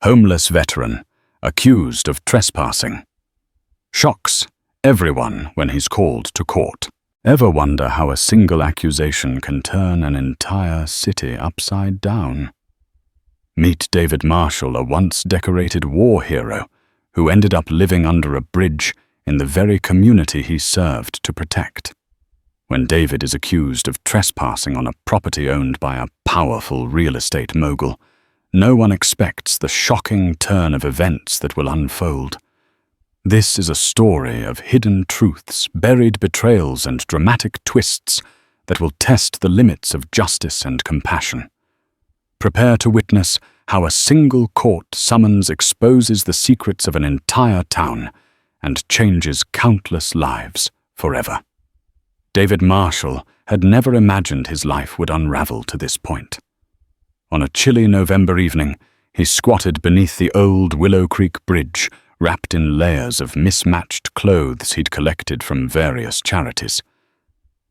Homeless veteran, accused of trespassing. Shocks everyone when he's called to court. Ever wonder how a single accusation can turn an entire city upside down? Meet David Marshall, a once decorated war hero who ended up living under a bridge in the very community he served to protect. When David is accused of trespassing on a property owned by a powerful real estate mogul, no one expects the shocking turn of events that will unfold. This is a story of hidden truths, buried betrayals, and dramatic twists that will test the limits of justice and compassion. Prepare to witness how a single court summons exposes the secrets of an entire town and changes countless lives forever. David Marshall had never imagined his life would unravel to this point. On a chilly November evening, he squatted beneath the old Willow Creek Bridge, wrapped in layers of mismatched clothes he'd collected from various charities.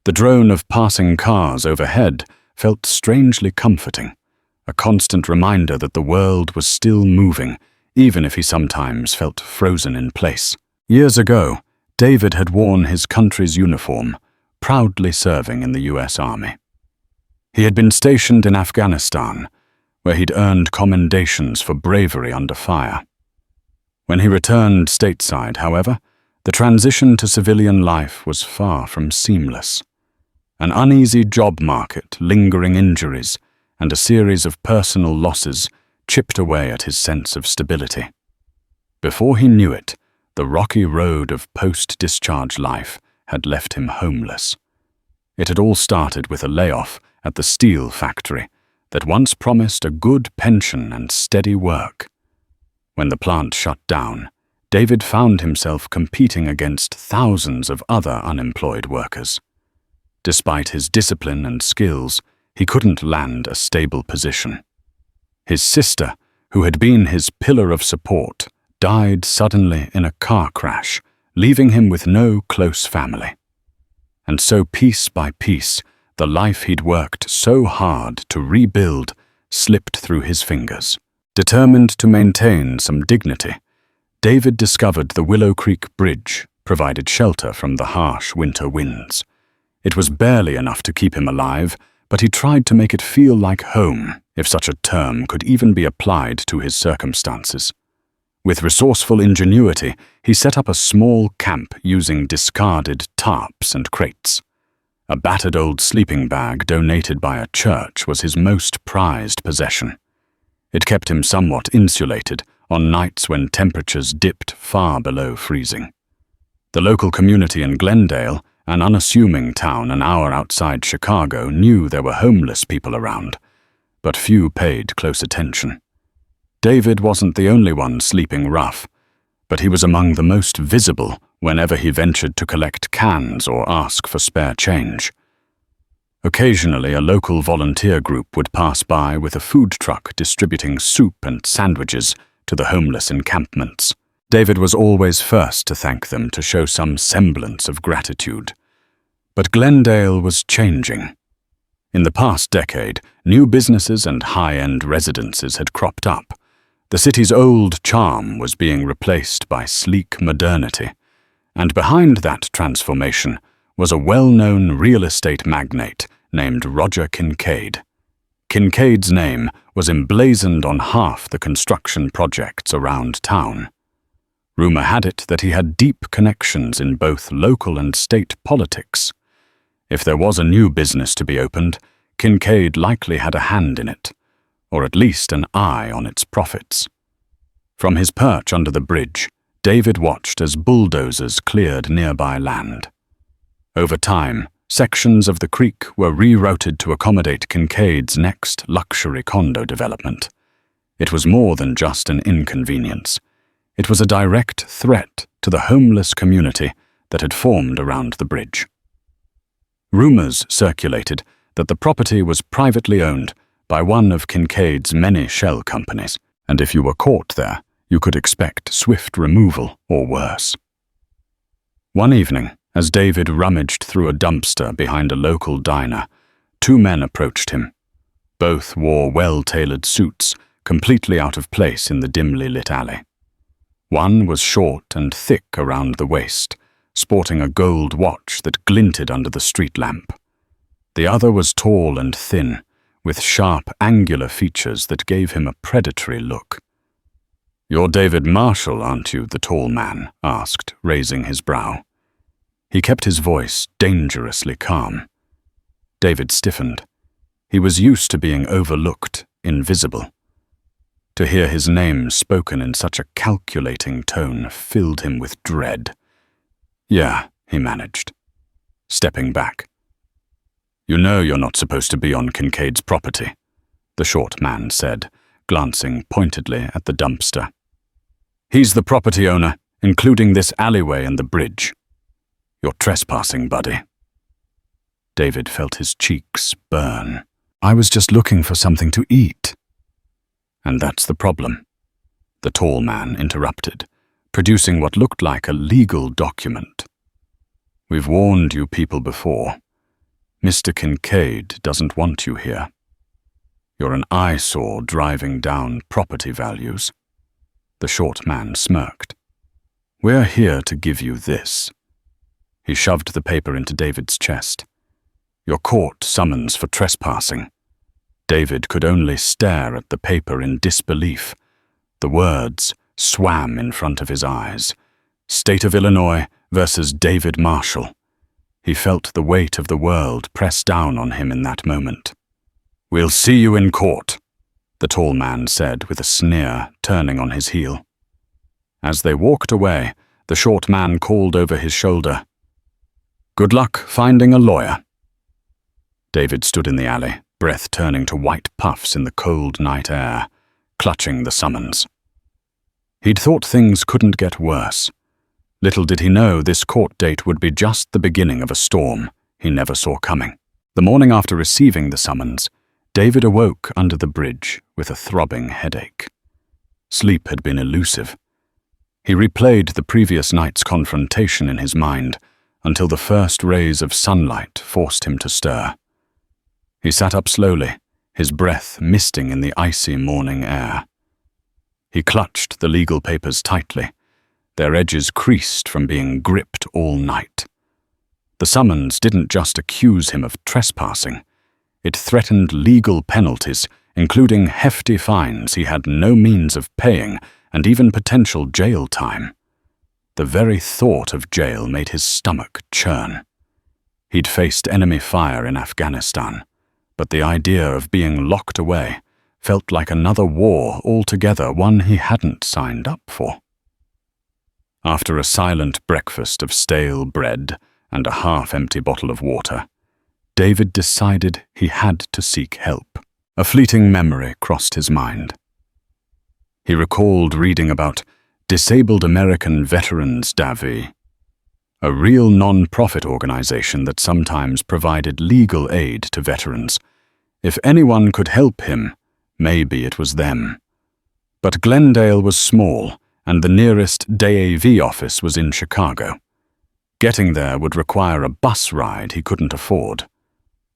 The drone of passing cars overhead felt strangely comforting, a constant reminder that the world was still moving, even if he sometimes felt frozen in place. Years ago, David had worn his country's uniform, proudly serving in the U.S. Army. He had been stationed in Afghanistan, where he'd earned commendations for bravery under fire. When he returned stateside, however, the transition to civilian life was far from seamless. An uneasy job market, lingering injuries, and a series of personal losses chipped away at his sense of stability. Before he knew it, the rocky road of post-discharge life had left him homeless. It had all started with a layoff at the steel factory that once promised a good pension and steady work. When the plant shut down, David found himself competing against thousands of other unemployed workers. Despite his discipline and skills, he couldn't land a stable position. His sister, who had been his pillar of support, died suddenly in a car crash, leaving him with no close family. And so piece by piece, the life he'd worked so hard to rebuild slipped through his fingers. Determined to maintain some dignity, David discovered the Willow Creek Bridge provided shelter from the harsh winter winds. It was barely enough to keep him alive, but he tried to make it feel like home, if such a term could even be applied to his circumstances. With resourceful ingenuity, he set up a small camp using discarded tarps and crates. A battered old sleeping bag donated by a church was his most prized possession. It kept him somewhat insulated on nights when temperatures dipped far below freezing. The local community in Glendale, an unassuming town an hour outside Chicago, knew there were homeless people around, but few paid close attention. David wasn't the only one sleeping rough, but he was among the most visible whenever he ventured to collect cans or ask for spare change. Occasionally, a local volunteer group would pass by with a food truck distributing soup and sandwiches to the homeless encampments. David was always first to thank them to show some semblance of gratitude. But Glendale was changing. In the past decade, new businesses and high-end residences had cropped up. The city's old charm was being replaced by sleek modernity, and behind that transformation was a well-known real estate magnate named Roger Kincaid. Kincaid's name was emblazoned on half the construction projects around town. Rumor had it that he had deep connections in both local and state politics. If there was a new business to be opened, Kincaid likely had a hand in it, or at least an eye on its profits. From his perch under the bridge, David watched as bulldozers cleared nearby land. Over time, sections of the creek were rerouted to accommodate Kincaid's next luxury condo development. It was more than just an inconvenience. It was a direct threat to the homeless community that had formed around the bridge. Rumors circulated that the property was privately owned by one of Kincaid's many shell companies, and if you were caught there, you could expect swift removal or worse. One evening, as David rummaged through a dumpster behind a local diner, two men approached him. Both wore well-tailored suits, completely out of place in the dimly lit alley. One was short and thick around the waist, sporting a gold watch that glinted under the street lamp. The other was tall and thin, with sharp, angular features that gave him a predatory look. "You're David Marshall, aren't you?" the tall man asked, raising his brow. He kept his voice dangerously calm. David stiffened. He was used to being overlooked, invisible. To hear his name spoken in such a calculating tone filled him with dread. "Yeah," he managed, stepping back. "You know you're not supposed to be on Kincaid's property," the short man said, glancing pointedly at the dumpster. "He's the property owner, including this alleyway and the bridge. You're trespassing, buddy." David felt his cheeks burn. "I was just looking for something to eat." "And that's the problem," the tall man interrupted, producing what looked like a legal document. "We've warned you people before. Mr. Kincaid doesn't want you here. You're an eyesore driving down property values." The short man smirked. "We're here to give you this." He shoved the paper into David's chest. "Your court summons for trespassing." David could only stare at the paper in disbelief. The words swam in front of his eyes. State of Illinois versus David Marshall. He felt the weight of the world press down on him in that moment. "We'll see you in court," the tall man said with a sneer, turning on his heel. As they walked away, the short man called over his shoulder, "Good luck finding a lawyer." David stood in the alley, breath turning to white puffs in the cold night air, clutching the summons. He'd thought things couldn't get worse. Little did he know this court date would be just the beginning of a storm he never saw coming. The morning after receiving the summons, David awoke under the bridge with a throbbing headache. Sleep had been elusive. He replayed the previous night's confrontation in his mind until the first rays of sunlight forced him to stir. He sat up slowly, his breath misting in the icy morning air. He clutched the legal papers tightly, their edges creased from being gripped all night. The summons didn't just accuse him of trespassing. It threatened legal penalties, including hefty fines he had no means of paying and even potential jail time. The very thought of jail made his stomach churn. He'd faced enemy fire in Afghanistan, but the idea of being locked away felt like another war altogether, one he hadn't signed up for. After a silent breakfast of stale bread and a half-empty bottle of water, David decided he had to seek help. A fleeting memory crossed his mind. He recalled reading about Disabled American Veterans Davy, a real non-profit organization that sometimes provided legal aid to veterans. If anyone could help him, maybe it was them. But Glendale was small, and the nearest DAV office was in Chicago. Getting there would require a bus ride he couldn't afford.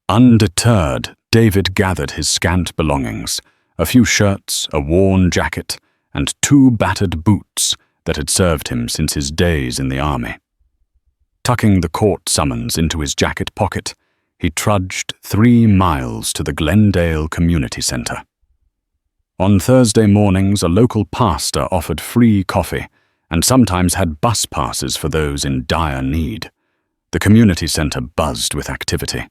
Undeterred, David gathered his scant belongings, a few shirts, a worn jacket, and 2 battered boots that had served him since his days in the army. Tucking the court summons into his jacket pocket, he trudged 3 miles to the Glendale Community Center. On Thursday mornings, a local pastor offered free coffee and sometimes had bus passes for those in dire need. The community center buzzed with activity.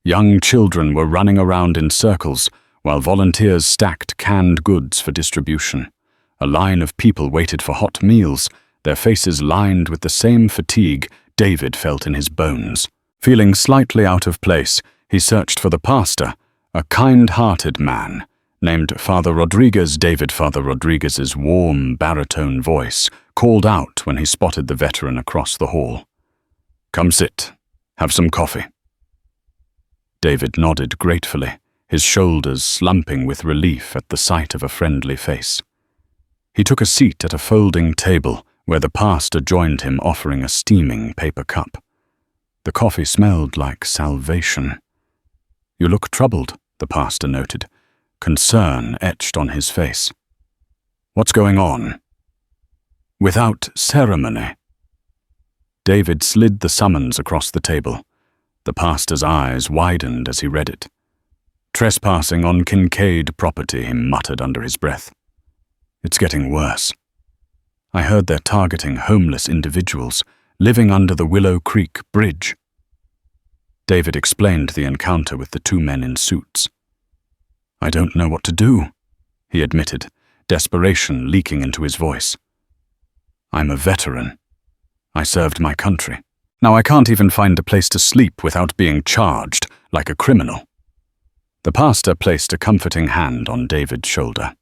Young children were running around in circles while volunteers stacked canned goods for distribution. A line of people waited for hot meals, their faces lined with the same fatigue David felt in his bones. Feeling slightly out of place, he searched for the pastor, a kind-hearted man named Father Rodriguez. Father Rodriguez's warm baritone voice called out when he spotted the veteran across the hall. "Come sit. Have some coffee." David nodded gratefully, his shoulders slumping with relief at the sight of a friendly face. He took a seat at a folding table where the pastor joined him, offering a steaming paper cup. The coffee smelled like salvation. "You look troubled," the pastor noted. concern etched on his face. "What's going on?" "Without ceremony." David slid the summons across the table. The pastor's eyes widened as he read it. "Trespassing on Kincaid property," he muttered under his breath. "It's getting worse. I heard they're targeting homeless individuals living under the Willow Creek Bridge." David explained the encounter with the two men in suits. "I don't know what to do," he admitted, desperation leaking into his voice. "I'm a veteran. I served my country. Now I can't even find a place to sleep without being charged like a criminal." The pastor placed a comforting hand on David's shoulder.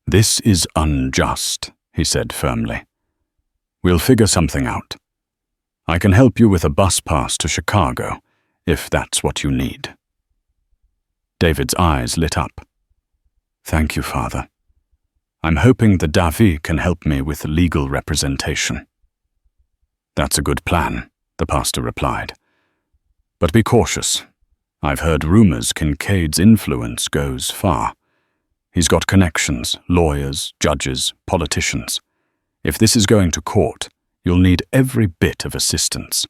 "This is unjust," he said firmly. "We'll figure something out. I can help you with a bus pass to Chicago, if that's what you need." David's eyes lit up. "Thank you, Father. I'm hoping the Davi can help me with legal representation." "That's a good plan," the pastor replied. "But be cautious. I've heard rumors Kincaid's influence goes far. He's got connections, lawyers, judges, politicians. If this is going to court, you'll need every bit of assistance."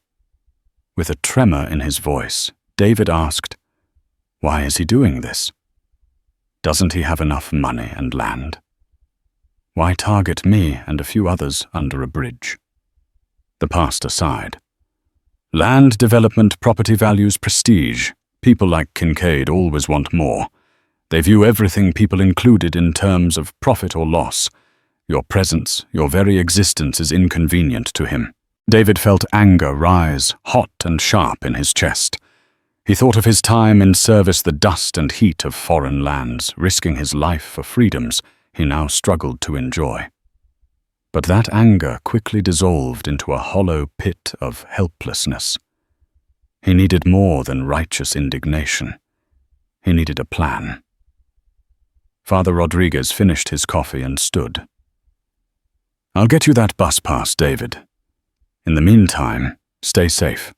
With a tremor in his voice, David asked, "Why is he doing this? Doesn't he have enough money and land? Why target me and a few others under a bridge?" The pastor sighed. "Land development property values prestige. People like Kincaid always want more. They view everything people included in terms of profit or loss. Your presence, your very existence is inconvenient to him." David felt anger rise, hot and sharp in his chest. He thought of his time in service, the dust and heat of foreign lands, risking his life for freedoms he now struggled to enjoy. But that anger quickly dissolved into a hollow pit of helplessness. He needed more than righteous indignation. He needed a plan. Father Rodriguez finished his coffee and stood. "I'll get you that bus pass, David. In the meantime, stay safe.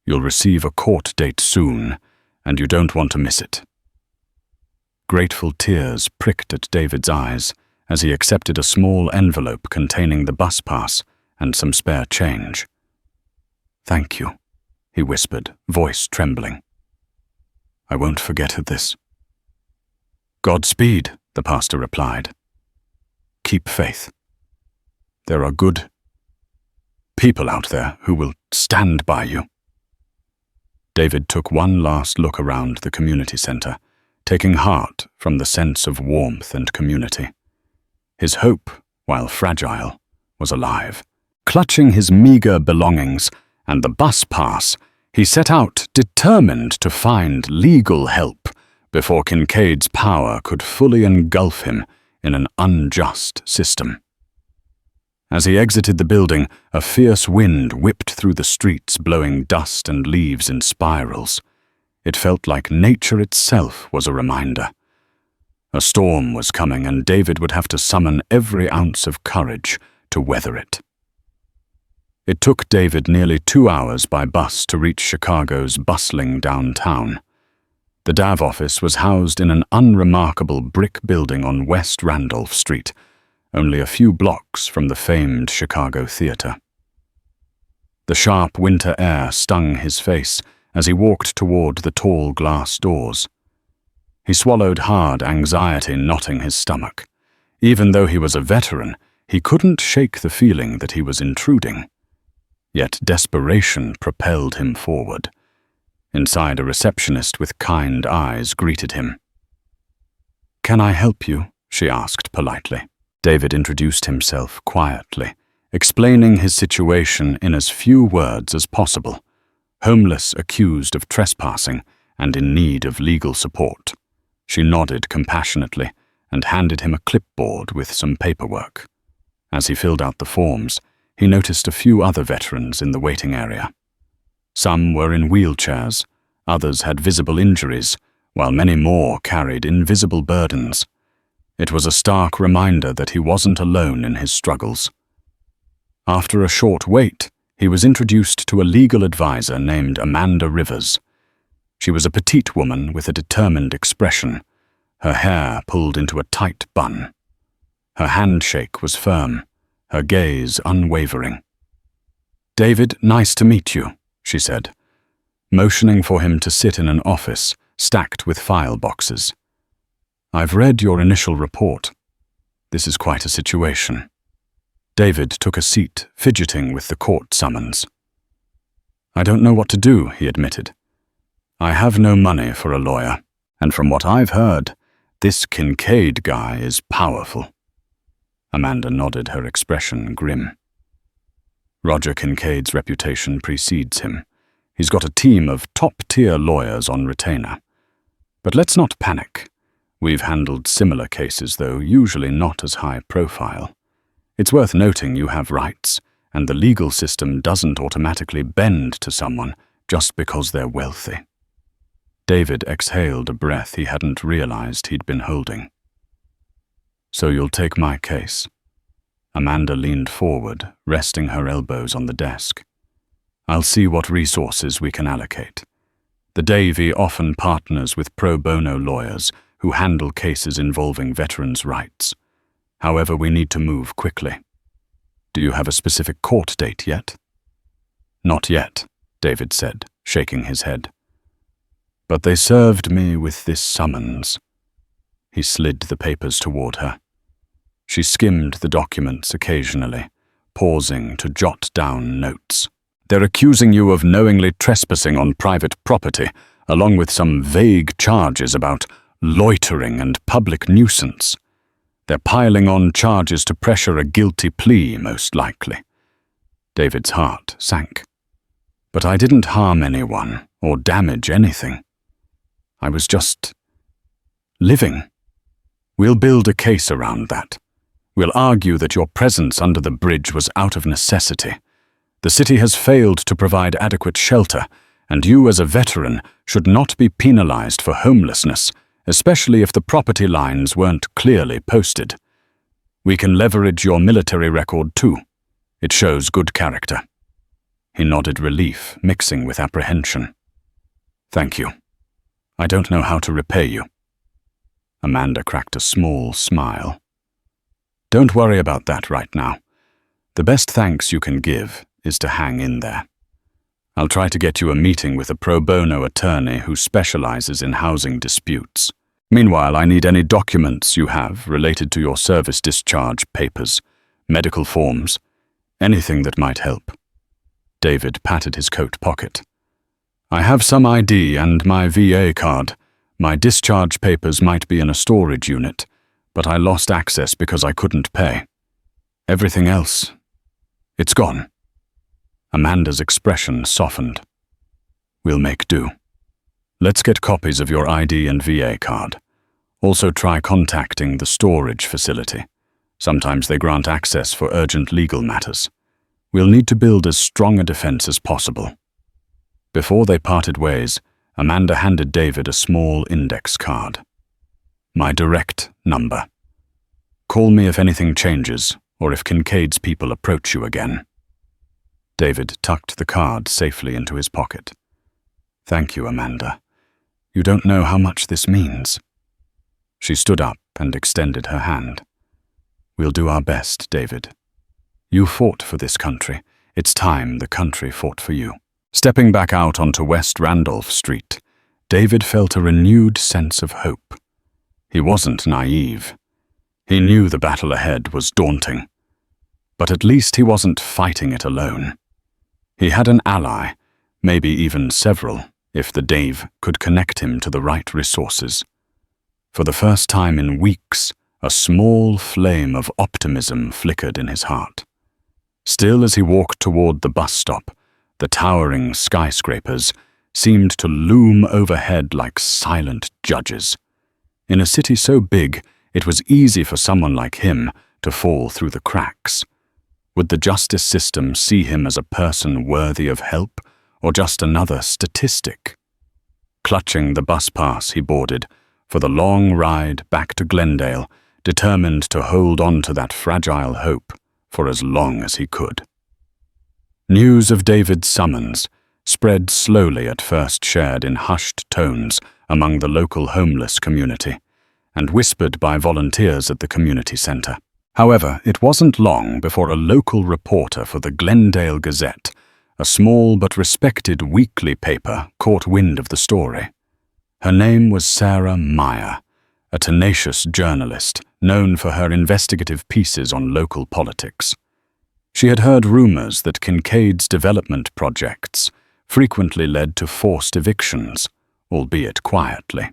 You'll receive a court date soon, and you don't want to miss it." Grateful tears pricked at David's eyes as he accepted a small envelope containing the bus pass and some spare change. "Thank you," he whispered, voice trembling. "I won't forget this." "Godspeed," the pastor replied. "Keep faith. There are good people out there who will stand by you." David took one last look around the community center, taking heart from the sense of warmth and community. His hope, while fragile, was alive. Clutching his meager belongings and the bus pass, he set out determined to find legal help before Kincaid's power could fully engulf him in an unjust system. As he exited the building, a fierce wind whipped through the streets, blowing dust and leaves in spirals. It felt like nature itself was a reminder. A storm was coming, and David would have to summon every ounce of courage to weather it. It took David nearly 2 hours by bus to reach Chicago's bustling downtown. The DAV office was housed in an unremarkable brick building on West Randolph Street, only a few blocks from the famed Chicago Theater. The sharp winter air stung his face as he walked toward the tall glass doors. He swallowed hard, anxiety knotting his stomach. Even though he was a veteran, he couldn't shake the feeling that he was intruding. Yet desperation propelled him forward. Inside, a receptionist with kind eyes greeted him. "Can I help you?" she asked politely. David introduced himself quietly, explaining his situation in as few words as possible. Homeless, accused of trespassing, and in need of legal support. She nodded compassionately and handed him a clipboard with some paperwork. As he filled out the forms, he noticed a few other veterans in the waiting area. Some were in wheelchairs, others had visible injuries, while many more carried invisible burdens. It was a stark reminder that he wasn't alone in his struggles. After a short wait, he was introduced to a legal advisor named Amanda Rivers. She was a petite woman with a determined expression, her hair pulled into a tight bun. Her handshake was firm, her gaze unwavering. "David, nice to meet you," she said, motioning for him to sit in an office stacked with file boxes. "I've read your initial report. This is quite a situation." David took a seat, fidgeting with the court summons. "I don't know what to do," he admitted. "I have no money for a lawyer, and from what I've heard, this Kincaid guy is powerful." Amanda nodded, her expression grim. "Roger Kincaid's reputation precedes him. He's got a team of top-tier lawyers on retainer. But let's not panic. We've handled similar cases, though usually not as high profile. It's worth noting you have rights, and the legal system doesn't automatically bend to someone just because they're wealthy." David exhaled a breath he hadn't realized he'd been holding. "So you'll take my case?" Amanda leaned forward, resting her elbows on the desk. "I'll see what resources we can allocate. The Davy often partners with pro bono lawyers who handle cases involving veterans' rights. However, we need to move quickly. Do you have a specific court date yet?" "Not yet," David said, shaking his head. "But they served me with this summons." He slid the papers toward her. She skimmed the documents occasionally, pausing to jot down notes. "They're accusing you of knowingly trespassing on private property, along with some vague charges about loitering and public nuisance. They're piling on charges to pressure a guilty plea, most likely." David's heart sank. "But I didn't harm anyone or damage anything. I was just living. We'll build a case around that. We'll argue that your presence under the bridge was out of necessity. The city has failed to provide adequate shelter, and you as a veteran should not be penalized for homelessness, especially if the property lines weren't clearly posted. We can leverage your military record too. It shows good character." He nodded relief, mixing with apprehension. "Thank you. I don't know how to repay you." Amanda cracked a small smile. "Don't worry about that right now. The best thanks you can give is to hang in there. I'll try to get you a meeting with a pro bono attorney who specializes in housing disputes. Meanwhile, I need any documents you have related to your service discharge papers, medical forms, anything that might help." David patted his coat pocket. "I have some ID and my VA card. My discharge papers might be in a storage unit, but I lost access because I couldn't pay. Everything else, it's gone." Amanda's expression softened. "We'll make do. Let's get copies of your ID and VA card. Also try contacting the storage facility. Sometimes they grant access for urgent legal matters. We'll need to build as strong a defense as possible." Before they parted ways, Amanda handed David a small index card. "My direct number. Call me if anything changes or if Kincaid's people approach you again." David tucked the card safely into his pocket. "Thank you, Amanda. You don't know how much this means." She stood up and extended her hand. "We'll do our best, David. You fought for this country. It's time the country fought for you." Stepping back out onto West Randolph Street, David felt a renewed sense of hope. He wasn't naive. He knew the battle ahead was daunting. But at least he wasn't fighting it alone. He had an ally, maybe even several, if the Dave could connect him to the right resources. For the first time in weeks, a small flame of optimism flickered in his heart. Still, as he walked toward the bus stop, the towering skyscrapers seemed to loom overhead like silent judges. In a city so big, it was easy for someone like him to fall through the cracks. Would the justice system see him as a person worthy of help, or just another statistic? Clutching the bus pass he boarded for the long ride back to Glendale, determined to hold on to that fragile hope for as long as he could. News of David's summons spread slowly, at first shared in hushed tones among the local homeless community, and whispered by volunteers at the community center. However, it wasn't long before a local reporter for the Glendale Gazette, a small but respected weekly paper, caught wind of the story. Her name was Sarah Meyer, a tenacious journalist known for her investigative pieces on local politics. She had heard rumors that Kincaid's development projects frequently led to forced evictions, albeit quietly.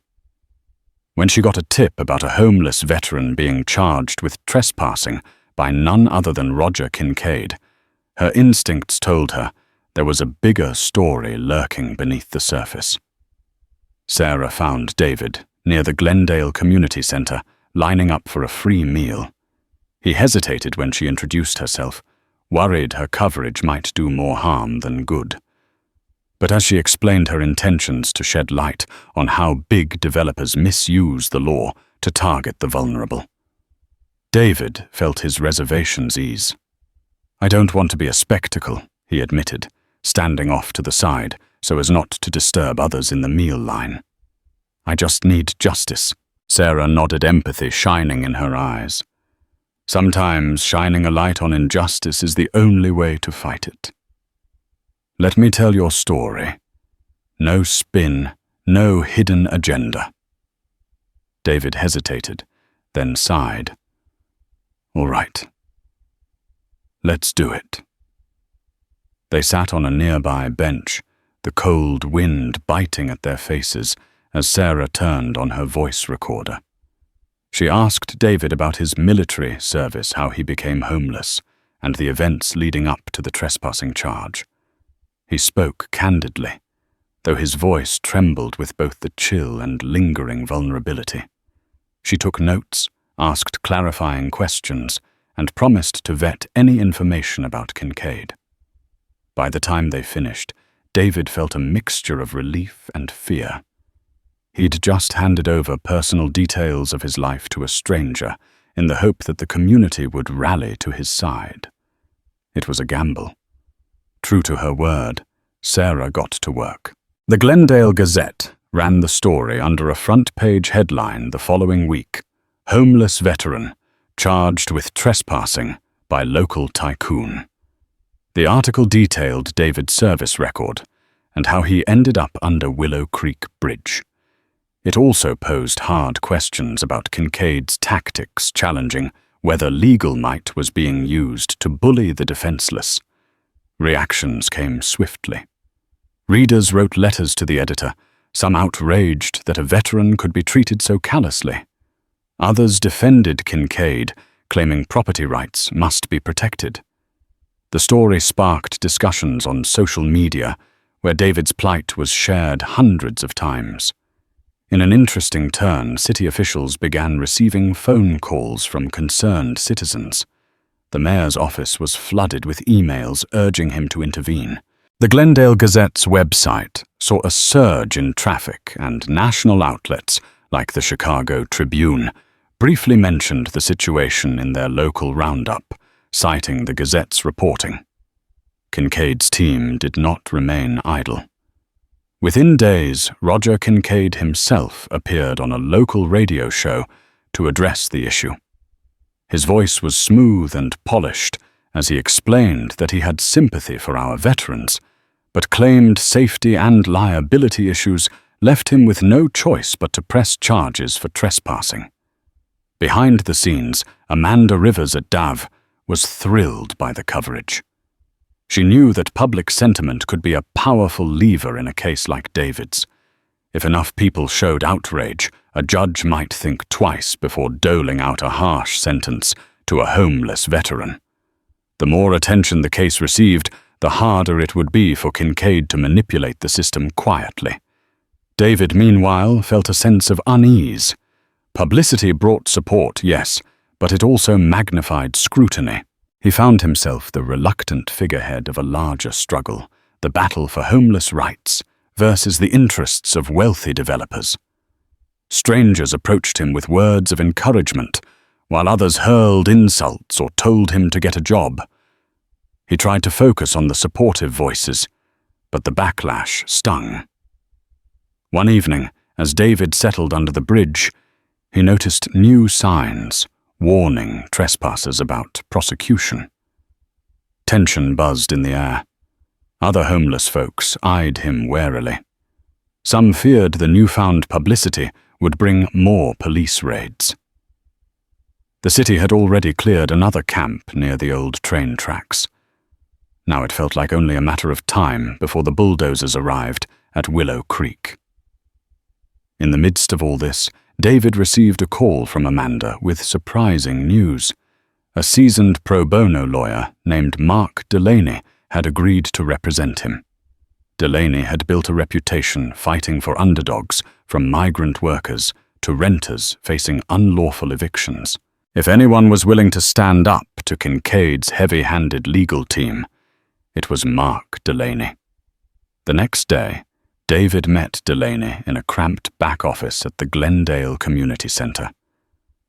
When she got a tip about a homeless veteran being charged with trespassing by none other than Roger Kincaid, her instincts told her there was a bigger story lurking beneath the surface. Sarah found David near the Glendale Community Center, lining up for a free meal. He hesitated when she introduced herself, worried her coverage might do more harm than good. But as she explained her intentions to shed light on how big developers misuse the law to target the vulnerable, David felt his reservations ease. "I don't want to be a spectacle," he admitted, standing off to the side so as not to disturb others in the meal line. "I just need justice." Sarah nodded, empathy shining in her eyes. Sometimes shining a light on injustice is the only way to fight it. "Let me tell your story. No spin, no hidden agenda." David hesitated, then sighed. "All right. Let's do it." They sat on a nearby bench, the cold wind biting at their faces as Sarah turned on her voice recorder. She asked David about his military service, how he became homeless, and the events leading up to the trespassing charge. He spoke candidly, though his voice trembled with both the chill and lingering vulnerability. She took notes, asked clarifying questions, and promised to vet any information about Kincaid. By the time they finished, David felt a mixture of relief and fear. He'd just handed over personal details of his life to a stranger in the hope that the community would rally to his side. It was a gamble. True to her word, Sarah got to work. The Glendale Gazette ran the story under a front-page headline the following week: "Homeless Veteran Charged with Trespassing by Local Tycoon." The article detailed David's service record and how he ended up under Willow Creek Bridge. It also posed hard questions about Kincaid's tactics, challenging whether legal might was being used to bully the defenseless. Reactions came swiftly. Readers wrote letters to the editor, some outraged that a veteran could be treated so callously. Others defended Kincaid, claiming property rights must be protected. The story sparked discussions on social media, where David's plight was shared hundreds of times. In an interesting turn, city officials began receiving phone calls from concerned citizens. The mayor's office was flooded with emails urging him to intervene. The Glendale Gazette's website saw a surge in traffic, and national outlets, like the Chicago Tribune, briefly mentioned the situation in their local roundup, citing the Gazette's reporting. Kincaid's team did not remain idle. Within days, Roger Kincaid himself appeared on a local radio show to address the issue. His voice was smooth and polished as he explained that he had sympathy for our veterans, but claimed safety and liability issues left him with no choice but to press charges for trespassing. Behind the scenes, Amanda Rivers at DAV was thrilled by the coverage. She knew that public sentiment could be a powerful lever in a case like David's. If enough people showed outrage, a judge might think twice before doling out a harsh sentence to a homeless veteran. The more attention the case received, the harder it would be for Kincaid to manipulate the system quietly. David, meanwhile, felt a sense of unease. Publicity brought support, yes, but it also magnified scrutiny. He found himself the reluctant figurehead of a larger struggle, the battle for homeless rights versus the interests of wealthy developers. Strangers approached him with words of encouragement, while others hurled insults or told him to get a job. He tried to focus on the supportive voices, but the backlash stung. One evening, as David settled under the bridge, He noticed new signs, warning trespassers about prosecution. Tension buzzed in the air. Other homeless folks eyed him warily. Some feared the newfound publicity would bring more police raids. The city had already cleared another camp near the old train tracks. Now it felt like only a matter of time before the bulldozers arrived at Willow Creek. In the midst of all this, David received a call from Amanda with surprising news. A seasoned pro bono lawyer named Mark Delaney had agreed to represent him. Delaney had built a reputation fighting for underdogs, from migrant workers to renters facing unlawful evictions. If anyone was willing to stand up to Kincaid's heavy-handed legal team, it was Mark Delaney. The next day, David met Delaney in a cramped back office at the Glendale Community Center.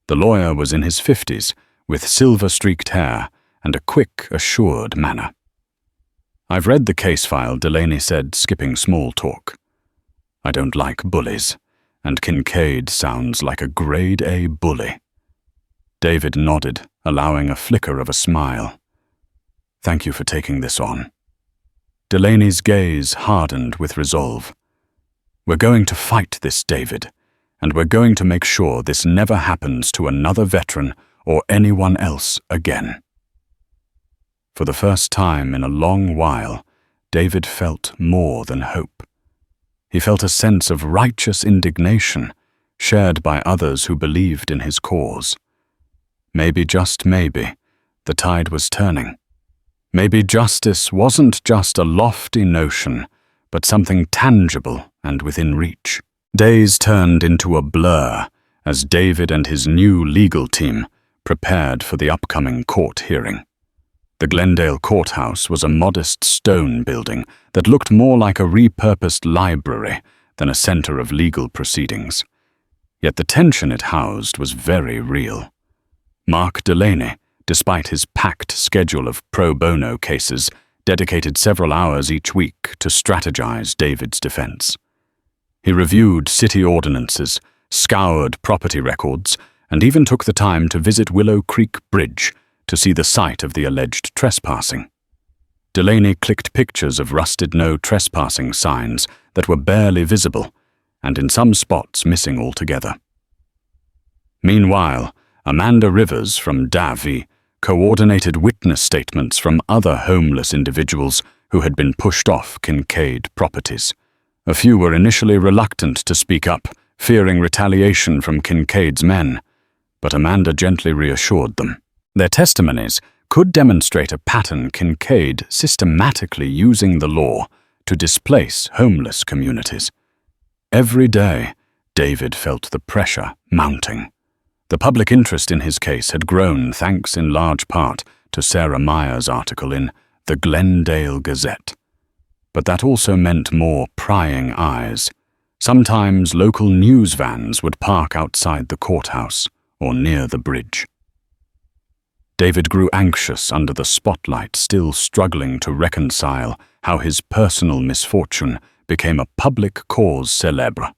The lawyer was in his 50s, with silver-streaked hair and a quick, assured manner. "I've read the case file," Delaney said, skipping small talk. "I don't like bullies, and Kincaid sounds like a grade-A bully." David nodded, allowing a flicker of a smile. "Thank you for taking this on." Delaney's gaze hardened with resolve. "We're going to fight this, David, and we're going to make sure this never happens to another veteran or anyone else again." For the first time in a long while, David felt more than hope. He felt a sense of righteous indignation, shared by others who believed in his cause. Maybe, just maybe, the tide was turning. Maybe justice wasn't just a lofty notion, but something tangible and within reach. Days turned into a blur as David and his new legal team prepared for the upcoming court hearing. The Glendale Courthouse was a modest stone building that looked more like a repurposed library than a center of legal proceedings. Yet the tension it housed was very real. Mark Delaney, despite his packed schedule of pro bono cases, dedicated several hours each week to strategize David's defense. He reviewed city ordinances, scoured property records, and even took the time to visit Willow Creek Bridge to see the site of the alleged trespassing. Delaney clicked pictures of rusted no trespassing signs that were barely visible, and in some spots missing altogether. Meanwhile, Amanda Rivers from Davie coordinated witness statements from other homeless individuals who had been pushed off Kincaid properties. A few were initially reluctant to speak up, fearing retaliation from Kincaid's men, but Amanda gently reassured them. Their testimonies could demonstrate a pattern Kincaid systematically using the law to displace homeless communities. Every day, David felt the pressure mounting. The public interest in his case had grown thanks in large part to Sarah Meyer's article in the Glendale Gazette. But that also meant more prying eyes. Sometimes local news vans would park outside the courthouse or near the bridge. David grew anxious under the spotlight, still struggling to reconcile how his personal misfortune became a public cause célèbre.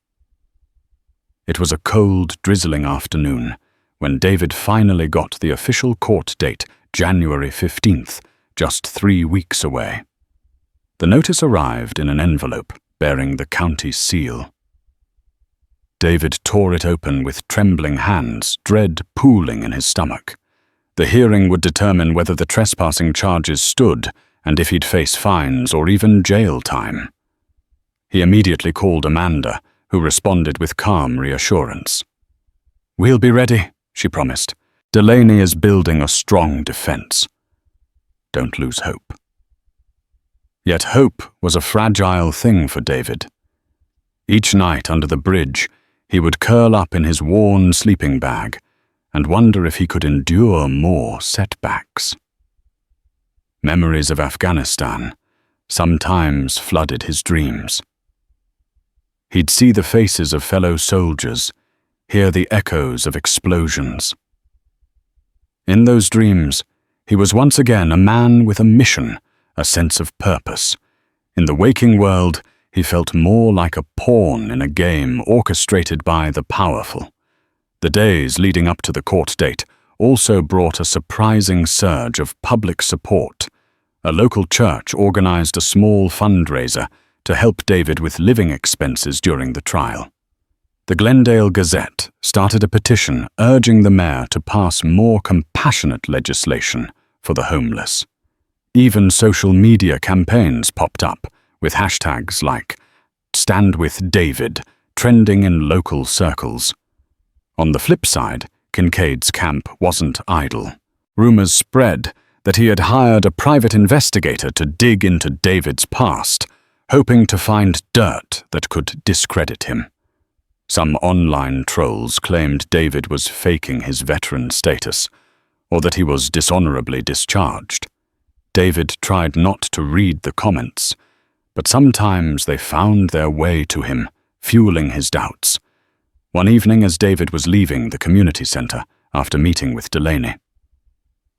It was a cold, drizzling afternoon when David finally got the official court date, January 15th, just 3 weeks away. The notice arrived in an envelope bearing the county seal. David tore it open with trembling hands, dread pooling in his stomach. The hearing would determine whether the trespassing charges stood and if he'd face fines or even jail time. He immediately called Amanda, who responded with calm reassurance. "We'll be ready," she promised. "Delaney is building a strong defense. Don't lose hope." Yet hope was a fragile thing for David. Each night under the bridge, he would curl up in his worn sleeping bag and wonder if he could endure more setbacks. Memories of Afghanistan sometimes flooded his dreams. He'd see the faces of fellow soldiers, hear the echoes of explosions. In those dreams, he was once again a man with a mission, a sense of purpose. In the waking world, he felt more like a pawn in a game orchestrated by the powerful. The days leading up to the court date also brought a surprising surge of public support. A local church organized a small fundraiser to help David with living expenses during the trial. The Glendale Gazette started a petition urging the mayor to pass more compassionate legislation for the homeless. Even social media campaigns popped up, with hashtags like "Stand with David" trending in local circles. On the flip side, Kincaid's camp wasn't idle. Rumors spread that he had hired a private investigator to dig into David's past, hoping to find dirt that could discredit him. Some online trolls claimed David was faking his veteran status, or that he was dishonorably discharged. David tried not to read the comments, but sometimes they found their way to him, fueling his doubts. One evening as David was leaving the community center after meeting with Delaney,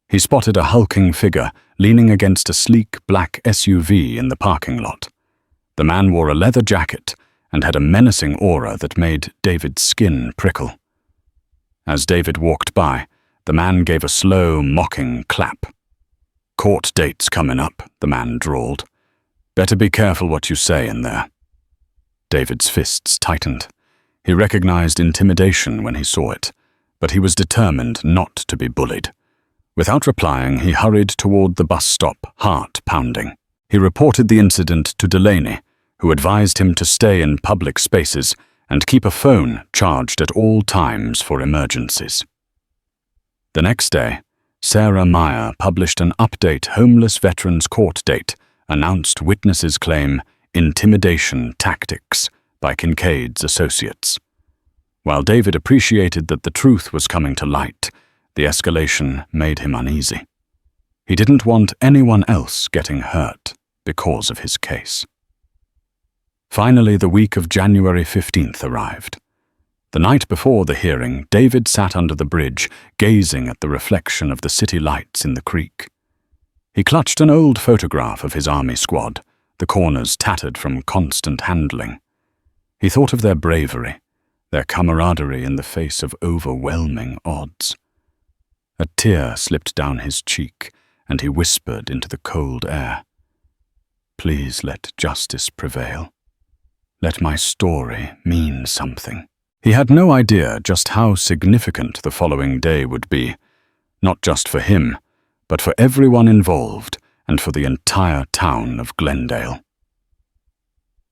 he spotted a hulking figure leaning against a sleek black SUV in the parking lot. The man wore a leather jacket and had a menacing aura that made David's skin prickle. As David walked by, the man gave a slow, mocking clap. "Court date's coming up," the man drawled. "Better be careful what you say in there." David's fists tightened. He recognized intimidation when he saw it, but he was determined not to be bullied. Without replying, he hurried toward the bus stop, heart pounding. He reported the incident to Delaney, who advised him to stay in public spaces and keep a phone charged at all times for emergencies. The next day, Sarah Meyer published an update homeless veterans court date, announced witnesses claim intimidation tactics by Kincaid's associates. While David appreciated that the truth was coming to light, the escalation made him uneasy. He didn't want anyone else getting hurt because of his case. Finally, the week of January 15th arrived. The night before the hearing, David sat under the bridge, gazing at the reflection of the city lights in the creek. He clutched an old photograph of his army squad, the corners tattered from constant handling. He thought of their bravery, their camaraderie in the face of overwhelming odds. A tear slipped down his cheek, and he whispered into the cold air, "Please let justice prevail. Let my story mean something." He had no idea just how significant the following day would be, not just for him, but for everyone involved and for the entire town of Glendale.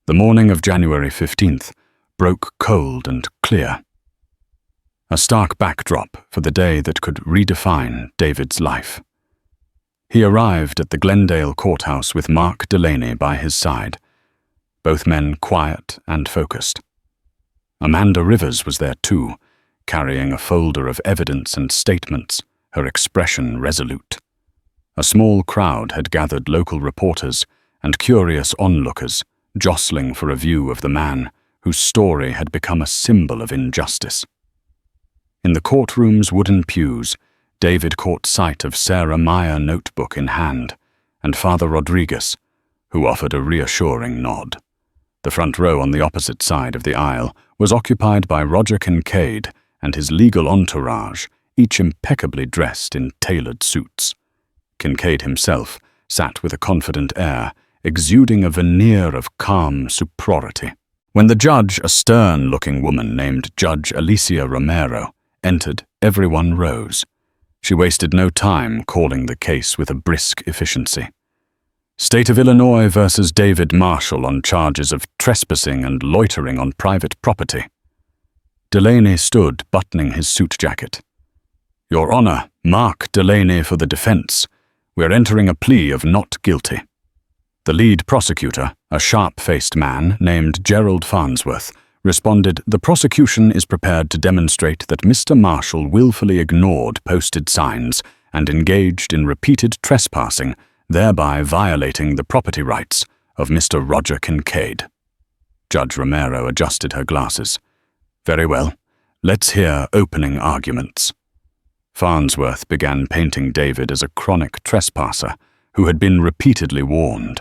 The morning of January 15th broke cold and clear. A stark backdrop for the day that could redefine David's life. He arrived at the Glendale courthouse with Mark Delaney by his side, both men quiet and focused. Amanda Rivers was there too, carrying a folder of evidence and statements, her expression resolute. A small crowd had gathered, local reporters and curious onlookers, jostling for a view of the man whose story had become a symbol of injustice. In the courtroom's wooden pews, David caught sight of Sarah Meyer notebook in hand, and Father Rodriguez, who offered a reassuring nod. The front row on the opposite side of the aisle was occupied by Roger Kincaid and his legal entourage, each impeccably dressed in tailored suits. Kincaid himself sat with a confident air, exuding a veneer of calm superiority. When the judge, a stern-looking woman named Judge Alicia Romero, entered, everyone rose. She wasted no time calling the case with a brisk efficiency. State of Illinois versus David Marshall on charges of trespassing and loitering on private property. Delaney stood, buttoning his suit jacket. "Your Honor, Mark Delaney for the defense. We're entering a plea of not guilty." The lead prosecutor, a sharp-faced man named Gerald Farnsworth, responded, "The prosecution is prepared to demonstrate that Mr. Marshall willfully ignored posted signs and engaged in repeated trespassing, thereby violating the property rights of Mr. Roger Kincaid." Judge Romero adjusted her glasses. "Very well. Let's hear opening arguments." Farnsworth began painting David as a chronic trespasser who had been repeatedly warned.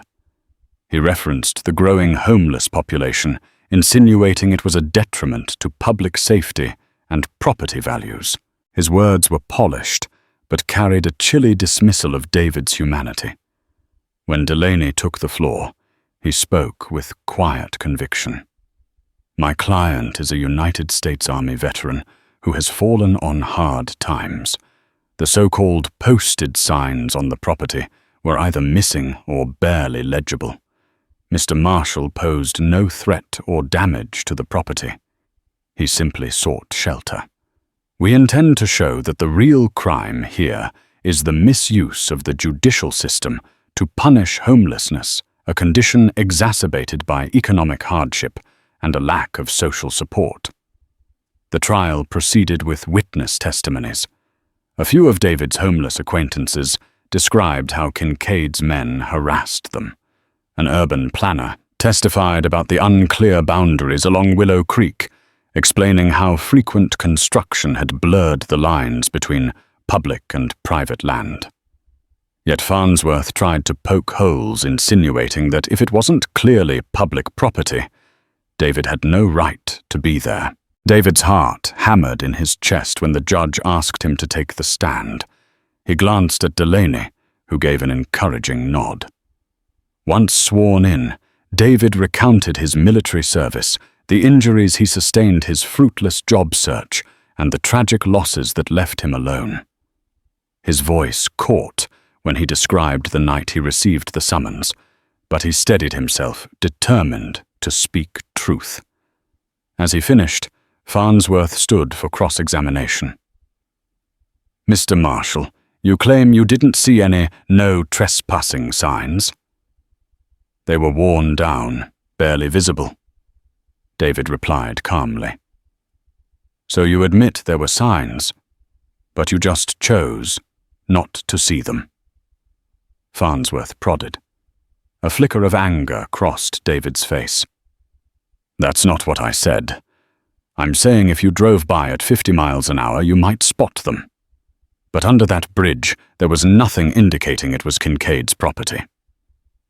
He referenced the growing homeless population, insinuating it was a detriment to public safety and property values. His words were polished, but carried a chilly dismissal of David's humanity. When Delaney took the floor, he spoke with quiet conviction. My client is a United States Army veteran who has fallen on hard times. The so-called posted signs on the property were either missing or barely legible. Mr. Marshall posed no threat or damage to the property. He simply sought shelter. We intend to show that the real crime here is the misuse of the judicial system to punish homelessness, a condition exacerbated by economic hardship and a lack of social support. The trial proceeded with witness testimonies. A few of David's homeless acquaintances described how Kincaid's men harassed them. An urban planner testified about the unclear boundaries along Willow Creek, explaining how frequent construction had blurred the lines between public and private land. Yet Farnsworth tried to poke holes, insinuating that if it wasn't clearly public property, David had no right to be there. David's heart hammered in his chest when the judge asked him to take the stand. He glanced at Delaney, who gave an encouraging nod. Once sworn in, David recounted his military service, the injuries he sustained his fruitless job search, and the tragic losses that left him alone. His voice caught when he described the night he received the summons, but he steadied himself, determined to speak truth. As he finished, Farnsworth stood for cross-examination. Mr. Marshall, you claim you didn't see any "no trespassing" signs? They were worn down, barely visible. David replied calmly. So you admit there were signs, but you just chose not to see them. Farnsworth prodded. A flicker of anger crossed David's face. That's not what I said. I'm saying if you drove by at 50 miles an hour, you might spot them. But under that bridge, there was nothing indicating it was Kincaid's property.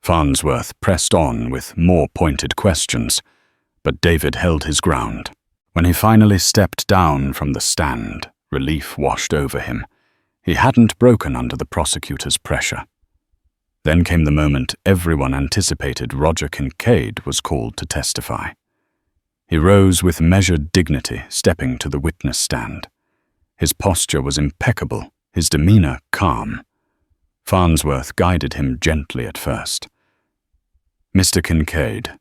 Farnsworth pressed on with more pointed questions, but David held his ground. When he finally stepped down from the stand, relief washed over him. He hadn't broken under the prosecutor's pressure. Then came the moment everyone anticipated. Roger Kincaid was called to testify. He rose with measured dignity, stepping to the witness stand. His posture was impeccable, his demeanor calm. Farnsworth guided him gently at first. Mr. Kincaid,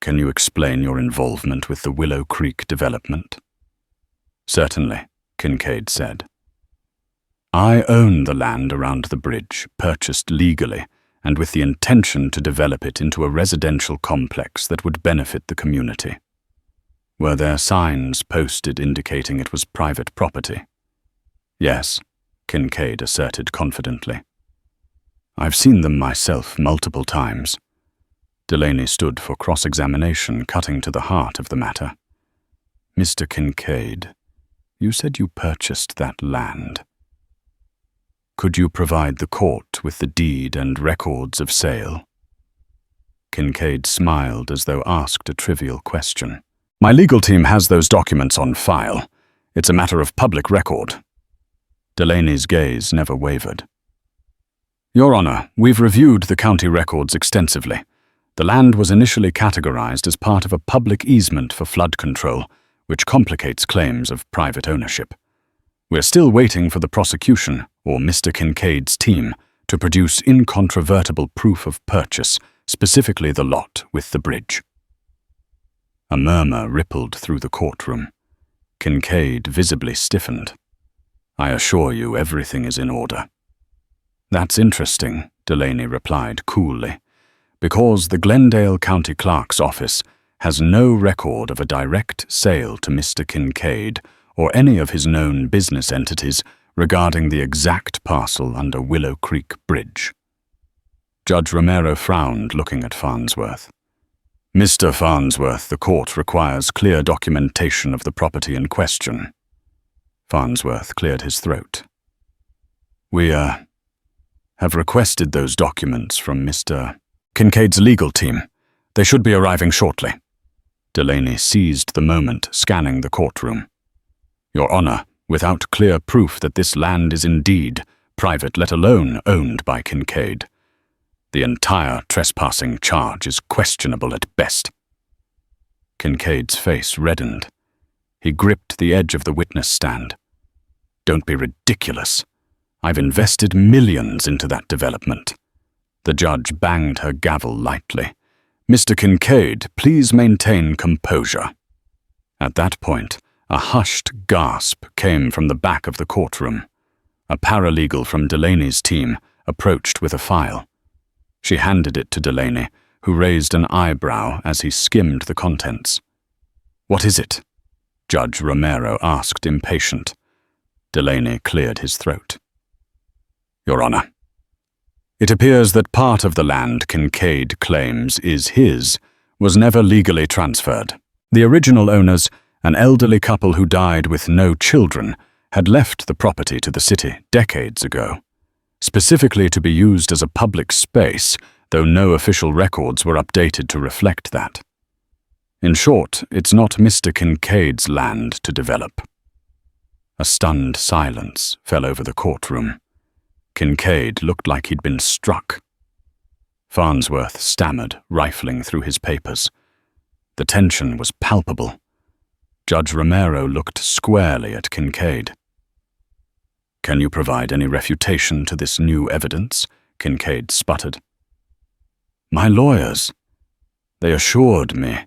can you explain your involvement with the Willow Creek development? Certainly, Kincaid said. I own the land around the bridge, purchased legally, and with the intention to develop it into a residential complex that would benefit the community. Were there signs posted indicating it was private property? Yes, Kincaid asserted confidently. I've seen them myself multiple times. Delaney stood for cross-examination, cutting to the heart of the matter. Mr. Kincaid, you said you purchased that land. Could you provide the court with the deed and records of sale? Kincaid smiled as though asked a trivial question. My legal team has those documents on file. It's a matter of public record. Delaney's gaze never wavered. Your Honor, we've reviewed the county records extensively. The land was initially categorized as part of a public easement for flood control, which complicates claims of private ownership. We're still waiting for the prosecution, or Mr. Kincaid's team, to produce incontrovertible proof of purchase, specifically the lot with the bridge. A murmur rippled through the courtroom. Kincaid visibly stiffened. I assure you everything is in order. That's interesting, Delaney replied coolly, because the Glendale County Clerk's office has no record of a direct sale to Mr. Kincaid or any of his known business entities regarding the exact parcel under Willow Creek Bridge. Judge Romero frowned, looking at Farnsworth. Mr. Farnsworth, the court requires clear documentation of the property in question. Farnsworth cleared his throat. We have requested those documents from Mr. Kincaid's legal team. They should be arriving shortly. Delaney seized the moment, scanning the courtroom. Your Honor, without clear proof that this land is indeed private, let alone owned by Kincaid, the entire trespassing charge is questionable at best. Kincaid's face reddened. He gripped the edge of the witness stand. Don't be ridiculous. I've invested millions into that development. The judge banged her gavel lightly. Mr. Kincaid, please maintain composure. At that point, a hushed gasp came from the back of the courtroom. A paralegal from Delaney's team approached with a file. She handed it to Delaney, who raised an eyebrow as he skimmed the contents. What is it? Judge Romero asked, impatient. Delaney cleared his throat. Your Honor, it appears that part of the land Kincaid claims is his was never legally transferred. The original owners, an elderly couple who died with no children, had left the property to the city decades ago, specifically to be used as a public space, though no official records were updated to reflect that. In short, it's not Mr. Kincaid's land to develop. A stunned silence fell over the courtroom. Kincaid looked like he'd been struck. Farnsworth stammered, rifling through his papers. The tension was palpable. Judge Romero looked squarely at Kincaid. Can you provide any refutation to this new evidence? Kincaid sputtered. My lawyers. They assured me.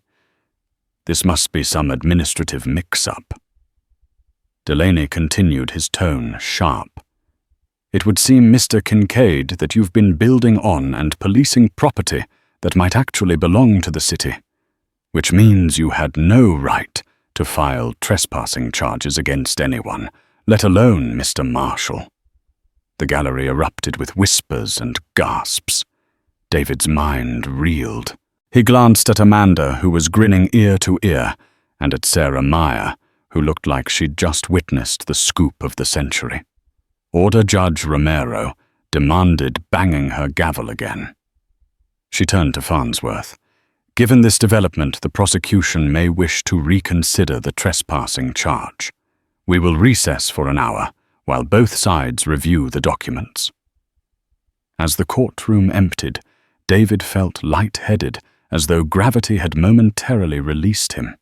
This must be some administrative mix-up. Delaney continued, his tone sharp. It would seem, Mr. Kincaid, that you've been building on and policing property that might actually belong to the city, which means you had no right to file trespassing charges against anyone, let alone Mr. Marshall. The gallery erupted with whispers and gasps. David's mind reeled. He glanced at Amanda, who was grinning ear to ear, and at Sarah Meyer, who looked like she'd just witnessed the scoop of the century. Order Judge Romero demanded, banging her gavel again. She turned to Farnsworth. Given this development, the prosecution may wish to reconsider the trespassing charge. We will recess for an hour while both sides review the documents. As the courtroom emptied, David felt light-headed, as though gravity had momentarily released him.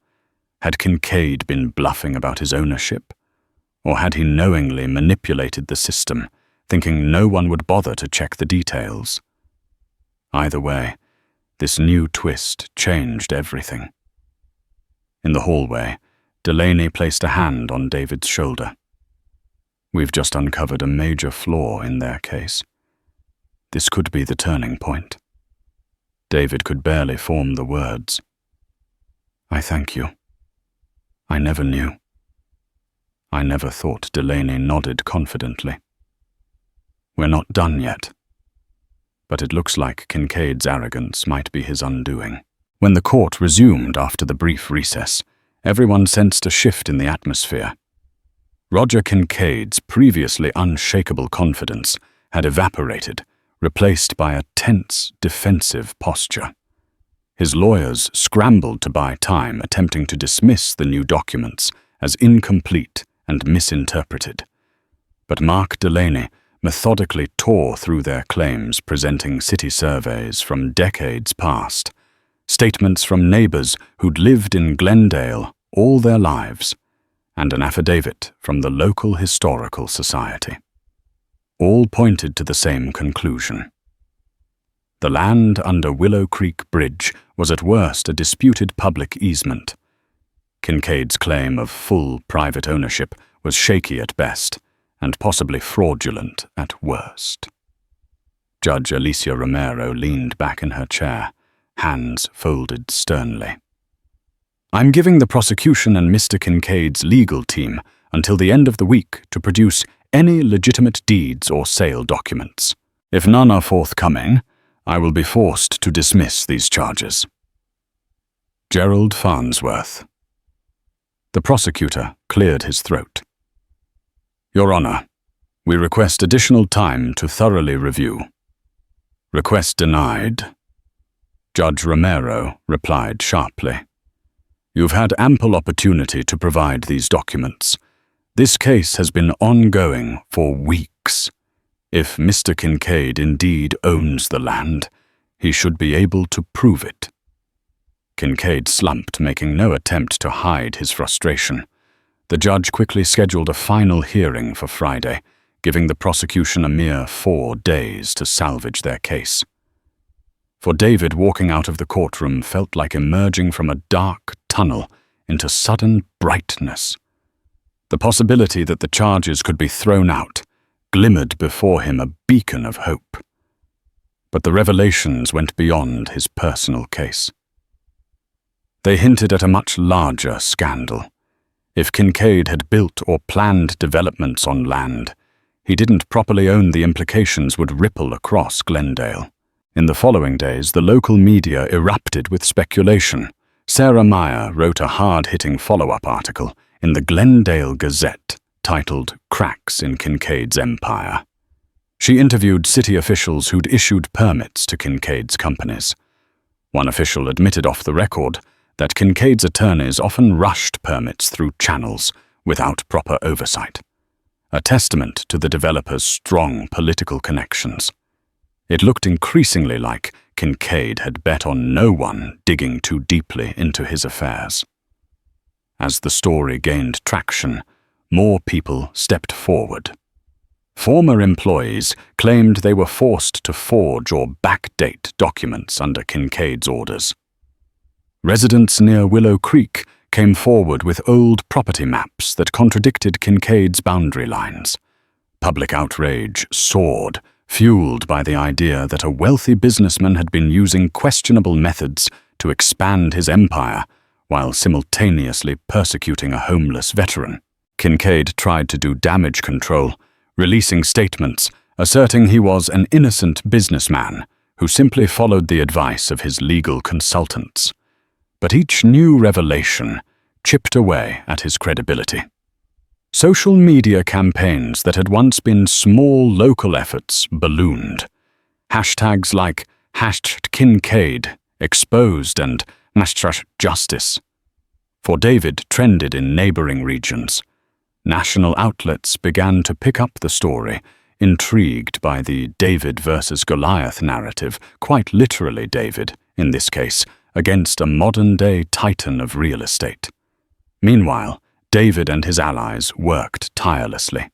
Had Kincaid been bluffing about his ownership? Or had he knowingly manipulated the system, thinking no one would bother to check the details? Either way, this new twist changed everything. In the hallway, Delaney placed a hand on David's shoulder. We've just uncovered a major flaw in their case. This could be the turning point. David could barely form the words. I thank you. I never knew. I never thought. Delaney nodded confidently. We're not done yet. But it looks like Kincaid's arrogance might be his undoing. When the court resumed after the brief recess, everyone sensed a shift in the atmosphere. Roger Kincaid's previously unshakable confidence had evaporated, replaced by a tense, defensive posture. His lawyers scrambled to buy time, attempting to dismiss the new documents as incomplete and misinterpreted. But Mark Delaney methodically tore through their claims, presenting city surveys from decades past, statements from neighbors who'd lived in Glendale all their lives, and an affidavit from the local historical society. All pointed to the same conclusion. The land under Willow Creek Bridge was at worst a disputed public easement. Kincaid's claim of full private ownership was shaky at best, and possibly fraudulent at worst. Judge Alicia Romero leaned back in her chair, hands folded sternly. I'm giving the prosecution and Mr. Kincaid's legal team until the end of the week to produce any legitimate deeds or sale documents. If none are forthcoming, I will be forced to dismiss these charges. Gerald Farnsworth. The prosecutor cleared his throat. Your Honor, we request additional time to thoroughly review. Request denied. Judge Romero replied sharply. You've had ample opportunity to provide these documents. This case has been ongoing for weeks. If Mr. Kincaid indeed owns the land, he should be able to prove it. Kincaid slumped, making no attempt to hide his frustration. The judge quickly scheduled a final hearing for Friday, giving the prosecution a mere 4 days to salvage their case. For David, walking out of the courtroom felt like emerging from a dark tunnel into sudden brightness. The possibility that the charges could be thrown out glimmered before him, a beacon of hope. But the revelations went beyond his personal case. They hinted at a much larger scandal. If Kincaid had built or planned developments on land he didn't properly own, the implications would ripple across Glendale. In the following days, the local media erupted with speculation. Sarah Meyer wrote a hard-hitting follow-up article in the Glendale Gazette titled "Cracks in Kincaid's Empire." She interviewed city officials who'd issued permits to Kincaid's companies. One official admitted off the record that Kincaid's attorneys often rushed permits through channels without proper oversight, a testament to the developer's strong political connections. It looked increasingly like Kincaid had bet on no one digging too deeply into his affairs. As the story gained traction, more people stepped forward. Former employees claimed they were forced to forge or backdate documents under Kincaid's orders. Residents near Willow Creek came forward with old property maps that contradicted Kincaid's boundary lines. Public outrage soared, fueled by the idea that a wealthy businessman had been using questionable methods to expand his empire while simultaneously persecuting a homeless veteran. Kincaid tried to do damage control, releasing statements asserting he was an innocent businessman who simply followed the advice of his legal consultants. But each new revelation chipped away at his credibility. Social media campaigns that had once been small local efforts ballooned. Hashtags like #Kincaid, exposed, and #Justice for David trended in neighboring regions. National outlets began to pick up the story, intrigued by the David versus Goliath narrative, quite literally David, in this case, against a modern-day titan of real estate. Meanwhile, David and his allies worked tirelessly.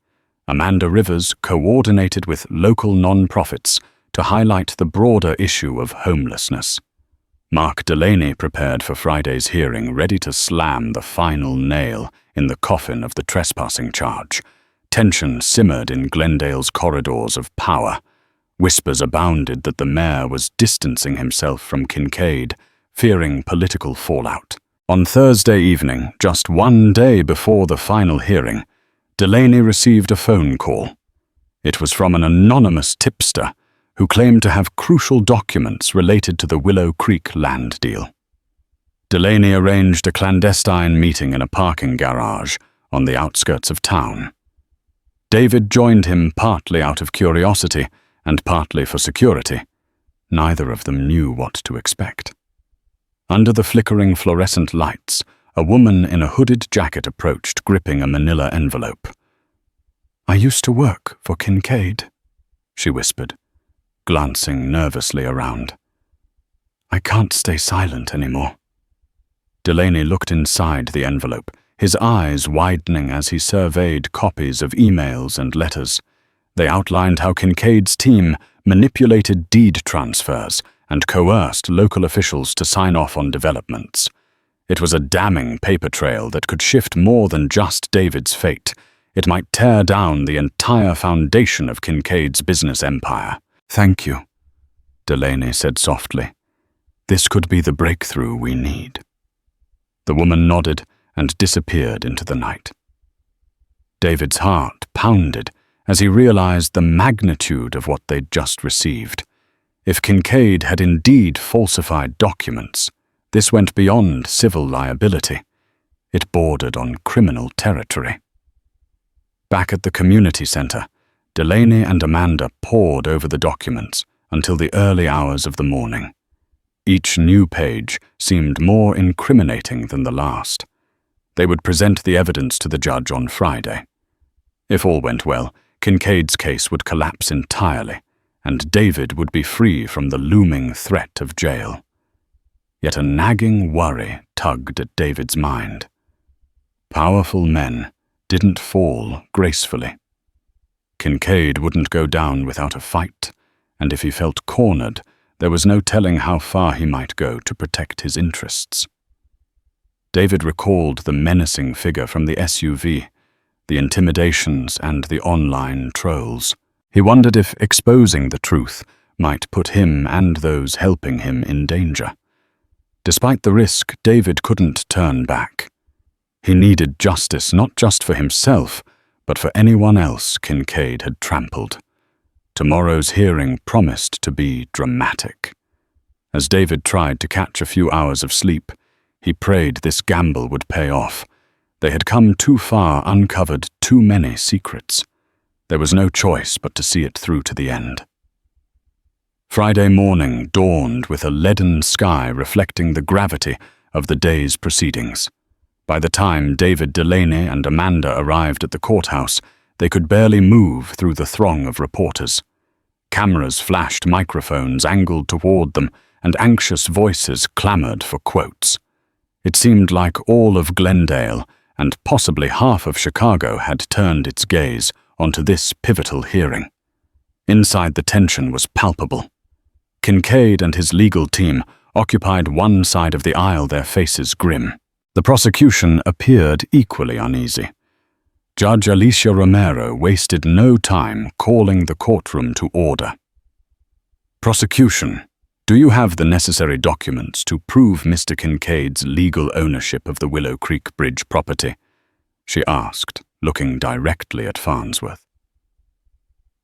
Amanda Rivers coordinated with local non-profits to highlight the broader issue of homelessness. Mark Delaney prepared for Friday's hearing, ready to slam the final nail in the coffin of the trespassing charge. Tension simmered in Glendale's corridors of power. Whispers abounded that the mayor was distancing himself from Kincaid, fearing political fallout. On Thursday evening, just 1 day before the final hearing, Delaney received a phone call. It was from an anonymous tipster who claimed to have crucial documents related to the Willow Creek land deal. Delaney arranged a clandestine meeting in a parking garage on the outskirts of town. David joined him partly out of curiosity and partly for security. Neither of them knew what to expect. Under the flickering fluorescent lights, a woman in a hooded jacket approached, gripping a manila envelope. "I used to work for Kincaid," she whispered, glancing nervously around. "I can't stay silent anymore." Delaney looked inside the envelope, his eyes widening as he surveyed copies of emails and letters. They outlined how Kincaid's team manipulated deed transfers and coerced local officials to sign off on developments. It was a damning paper trail that could shift more than just David's fate. It might tear down the entire foundation of Kincaid's business empire. "Thank you," Delaney said softly. "This could be the breakthrough we need." The woman nodded and disappeared into the night. David's heart pounded as he realized the magnitude of what they'd just received. If Kincaid had indeed falsified documents, this went beyond civil liability. It bordered on criminal territory. Back at the community center, Delaney and Amanda pored over the documents until the early hours of the morning. Each new page seemed more incriminating than the last. They would present the evidence to the judge on Friday. If all went well, Kincaid's case would collapse entirely, and David would be free from the looming threat of jail. Yet a nagging worry tugged at David's mind. Powerful men didn't fall gracefully. Kincaid wouldn't go down without a fight, and if he felt cornered, there was no telling how far he might go to protect his interests. David recalled the menacing figure from the SUV, the intimidations and the online trolls. He wondered if exposing the truth might put him and those helping him in danger. Despite the risk, David couldn't turn back. He needed justice not just for himself, but for anyone else Kincaid had trampled. Tomorrow's hearing promised to be dramatic. As David tried to catch a few hours of sleep, he prayed this gamble would pay off. They had come too far, uncovered too many secrets. There was no choice but to see it through to the end. Friday morning dawned with a leaden sky reflecting the gravity of the day's proceedings. By the time David Delaney and Amanda arrived at the courthouse, they could barely move through the throng of reporters. Cameras flashed, microphones angled toward them, and anxious voices clamored for quotes. It seemed like all of Glendale and possibly half of Chicago had turned its gaze onto this pivotal hearing. Inside, the tension was palpable. Kincaid and his legal team occupied one side of the aisle, their faces grim. The prosecution appeared equally uneasy. Judge Alicia Romero wasted no time calling the courtroom to order. Prosecution, do you have the necessary documents to prove Mr. Kincaid's legal ownership of the Willow Creek Bridge property? She asked, looking directly at Farnsworth.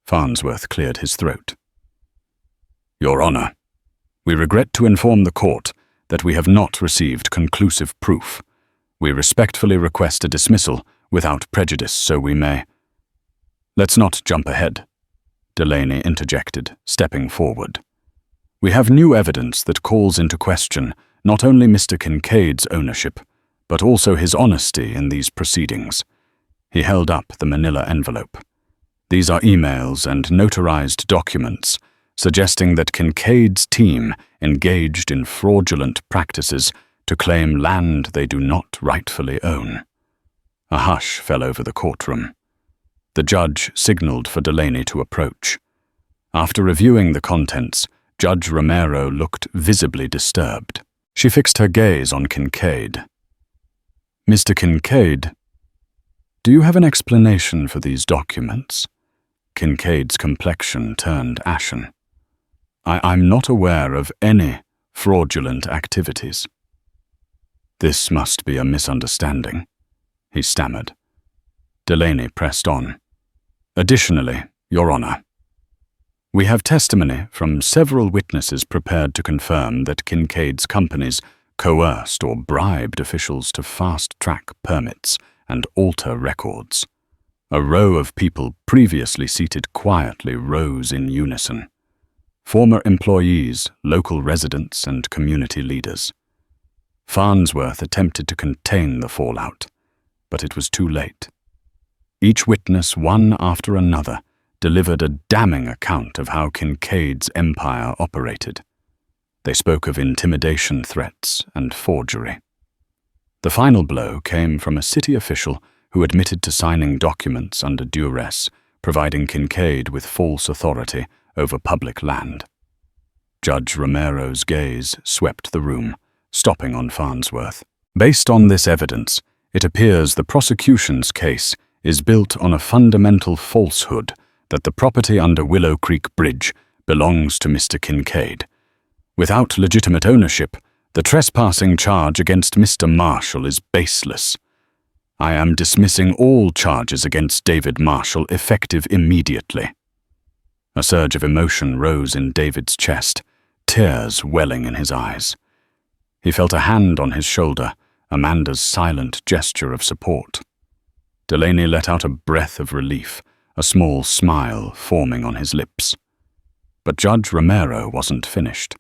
Farnsworth cleared his throat. Your Honor, we regret to inform the court that we have not received conclusive proof. We respectfully request a dismissal without prejudice so we may— Let's not jump ahead, Delaney interjected, stepping forward. We have new evidence that calls into question not only Mr. Kincaid's ownership, but also his honesty in these proceedings. He held up the manila envelope. These are emails and notarized documents suggesting that Kincaid's team engaged in fraudulent practices to claim land they do not rightfully own. A hush fell over the courtroom. The judge signaled for Delaney to approach. After reviewing the contents, Judge Romero looked visibly disturbed. She fixed her gaze on Kincaid. Mr. Kincaid, do you have an explanation for these documents? Kincaid's complexion turned ashen. I'm not aware of any fraudulent activities. This must be a misunderstanding, he stammered. Delaney pressed on. Additionally, Your Honor, we have testimony from several witnesses prepared to confirm that Kincaid's companies coerced or bribed officials to fast-track permits and alter records. A row of people previously seated quietly rose in unison. Former employees, local residents, and community leaders. Farnsworth attempted to contain the fallout, but it was too late. Each witness, one after another, delivered a damning account of how Kincaid's empire operated. They spoke of intimidation threats and forgery. The final blow came from a city official who admitted to signing documents under duress, providing Kincaid with false authority over public land. Judge Romero's gaze swept the room, stopping on Farnsworth. Based on this evidence, it appears the prosecution's case is built on a fundamental falsehood that the property under Willow Creek Bridge belongs to Mr. Kincaid. Without legitimate ownership, the trespassing charge against Mr. Marshall is baseless. I am dismissing all charges against David Marshall effective immediately. A surge of emotion rose in David's chest, tears welling in his eyes. He felt a hand on his shoulder, Amanda's silent gesture of support. Delaney let out a breath of relief, a small smile forming on his lips. But Judge Romero wasn't finished.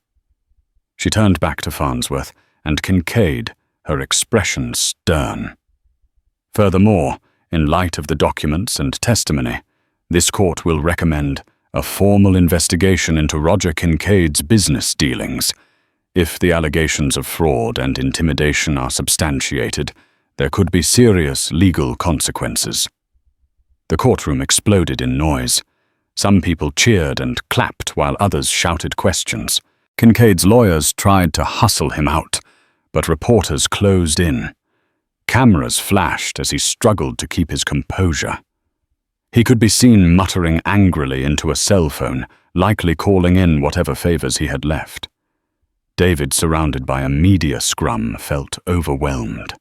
She turned back to Farnsworth and Kincaid, her expression stern. Furthermore, in light of the documents and testimony, this court will recommend a formal investigation into Roger Kincaid's business dealings. If the allegations of fraud and intimidation are substantiated, there could be serious legal consequences. The courtroom exploded in noise. Some people cheered and clapped while others shouted questions. Kincaid's lawyers tried to hustle him out, but reporters closed in. Cameras flashed as he struggled to keep his composure. He could be seen muttering angrily into a cell phone, likely calling in whatever favors he had left. David, surrounded by a media scrum, felt overwhelmed.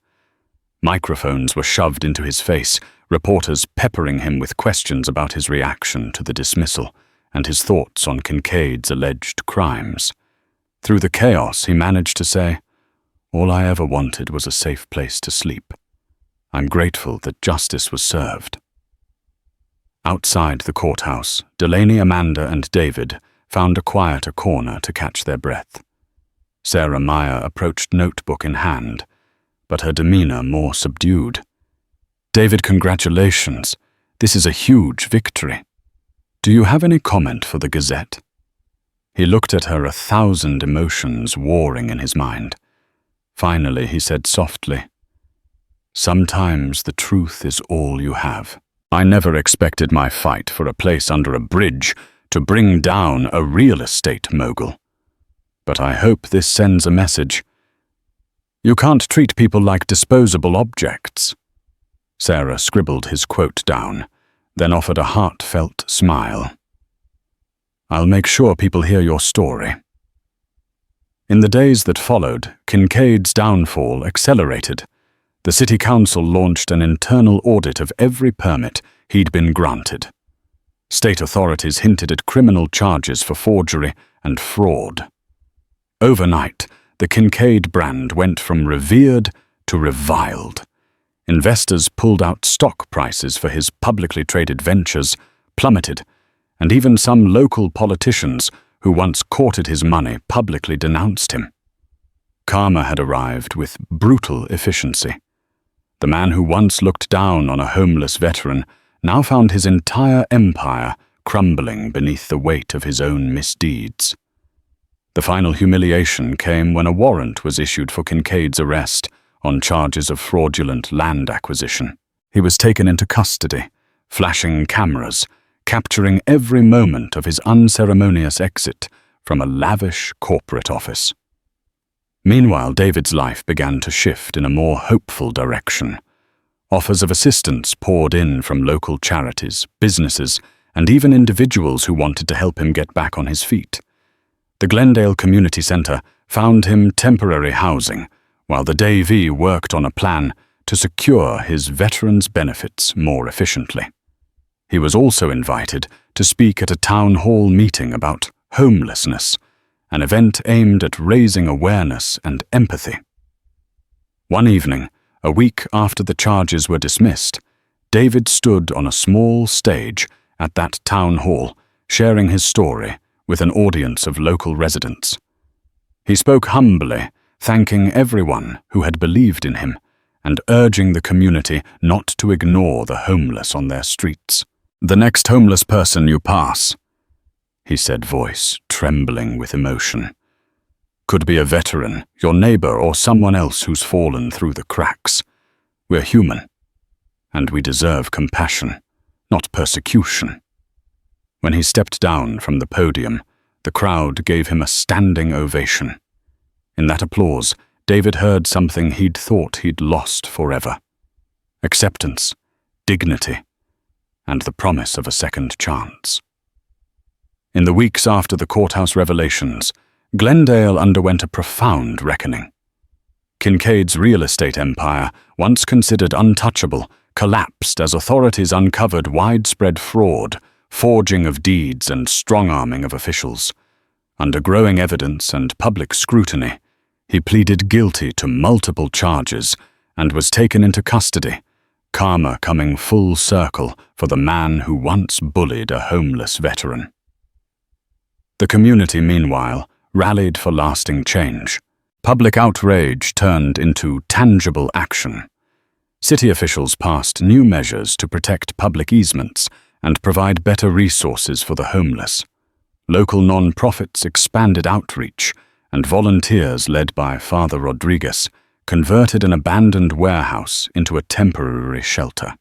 Microphones were shoved into his face, reporters peppering him with questions about his reaction to the dismissal and his thoughts on Kincaid's alleged crimes. Through the chaos, he managed to say, "All I ever wanted was a safe place to sleep. I'm grateful that justice was served." Outside the courthouse, Delaney, Amanda, and David found a quieter corner to catch their breath. Sarah Meyer approached, notebook in hand, but her demeanor more subdued. "David, congratulations. This is a huge victory. Do you have any comment for the Gazette?" He looked at her, 1,000 emotions warring in his mind. Finally, he said softly, "Sometimes the truth is all you have. I never expected my fight for a place under a bridge to bring down a real estate mogul. But I hope this sends a message. You can't treat people like disposable objects." Sarah scribbled his quote down, then offered a heartfelt smile. "I'll make sure people hear your story." In the days that followed, Kincaid's downfall accelerated. The city council launched an internal audit of every permit he'd been granted. State authorities hinted at criminal charges for forgery and fraud. Overnight, the Kincaid brand went from revered to reviled. Investors pulled out stock prices for his publicly traded ventures, plummeted, and even some local politicians who once courted his money publicly denounced him. Karma had arrived with brutal efficiency. The man who once looked down on a homeless veteran now found his entire empire crumbling beneath the weight of his own misdeeds. The final humiliation came when a warrant was issued for Kincaid's arrest on charges of fraudulent land acquisition. He was taken into custody, flashing cameras, capturing every moment of his unceremonious exit from a lavish corporate office. Meanwhile, David's life began to shift in a more hopeful direction. Offers of assistance poured in from local charities, businesses, and even individuals who wanted to help him get back on his feet. The Glendale Community Center found him temporary housing, while the Davy worked on a plan to secure his veterans' benefits more efficiently. He was also invited to speak at a town hall meeting about homelessness, an event aimed at raising awareness and empathy. One evening, a week after the charges were dismissed, David stood on a small stage at that town hall, sharing his story with an audience of local residents. He spoke humbly, thanking everyone who had believed in him and urging the community not to ignore the homeless on their streets. "The next homeless person you pass," he said, voice trembling with emotion, "could be a veteran, your neighbor, or someone else who's fallen through the cracks. We're human, and we deserve compassion, not persecution." When he stepped down from the podium, the crowd gave him a standing ovation. In that applause, David heard something he'd thought he'd lost forever: acceptance, dignity, and the promise of a second chance. In the weeks after the courthouse revelations, Glendale underwent a profound reckoning. Kincaid's real estate empire, once considered untouchable, collapsed as authorities uncovered widespread fraud, forging of deeds, and strong-arming of officials. Under growing evidence and public scrutiny, he pleaded guilty to multiple charges and was taken into custody, karma coming full circle for the man who once bullied a homeless veteran. The community, meanwhile, rallied for lasting change. Public outrage turned into tangible action. City officials passed new measures to protect public easements and provide better resources for the homeless. Local non-profits expanded outreach, and volunteers led by Father Rodriguez converted an abandoned warehouse into a temporary shelter.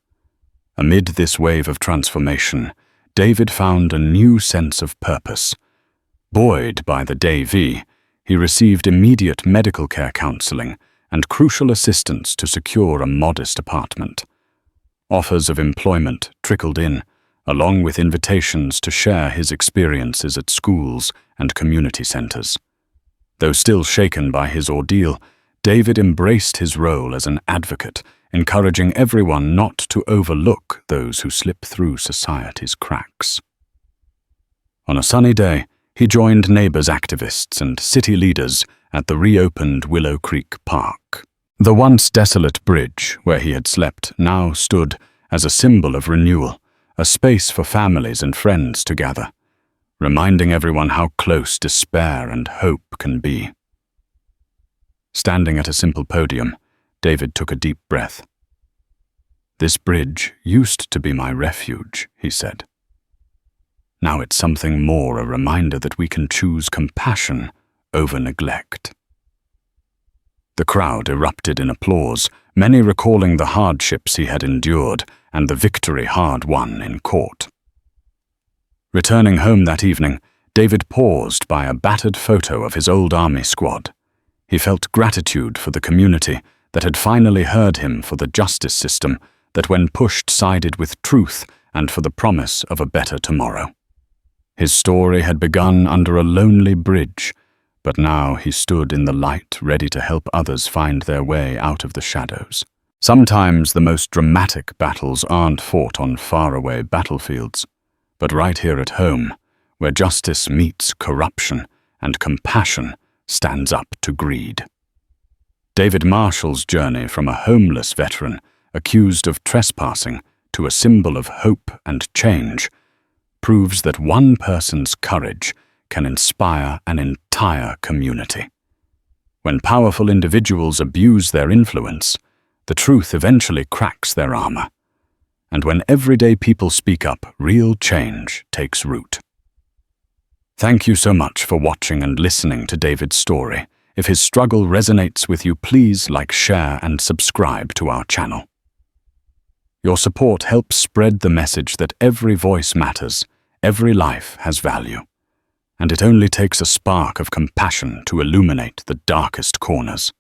Amid this wave of transformation, David found a new sense of purpose. Buoyed by the Davy, he received immediate medical care counseling and crucial assistance to secure a modest apartment. Offers of employment trickled in, along with invitations to share his experiences at schools and community centers. Though still shaken by his ordeal, David embraced his role as an advocate, encouraging everyone not to overlook those who slip through society's cracks. On a sunny day, he joined neighbors, activists, and city leaders at the reopened Willow Creek Park. The once desolate bridge where he had slept now stood as a symbol of renewal, a space for families and friends to gather, reminding everyone how close despair and hope can be. Standing at a simple podium, David took a deep breath. "This bridge used to be my refuge," he said. "Now it's something more, a reminder that we can choose compassion over neglect." The crowd erupted in applause, many recalling the hardships he had endured and the victory hard won in court. Returning home that evening, David paused by a battered photo of his old army squad. He felt gratitude for the community that had finally heard him, for the justice system that, when pushed, sided with truth and for the promise of a better tomorrow. His story had begun under a lonely bridge, but now he stood in the light, ready to help others find their way out of the shadows. Sometimes the most dramatic battles aren't fought on faraway battlefields, but right here at home, where justice meets corruption and compassion stands up to greed. David Marshall's journey from a homeless veteran accused of trespassing to a symbol of hope and change proves that one person's courage can inspire an entire community. When powerful individuals abuse their influence, the truth eventually cracks their armor. And when everyday people speak up, real change takes root. Thank you so much for watching and listening to David's story. If his struggle resonates with you, please like, share, and subscribe to our channel. Your support helps spread the message that every voice matters, every life has value, and it only takes a spark of compassion to illuminate the darkest corners.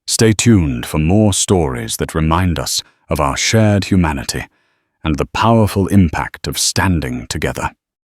Stay tuned for more stories that remind us of our shared humanity and the powerful impact of standing together.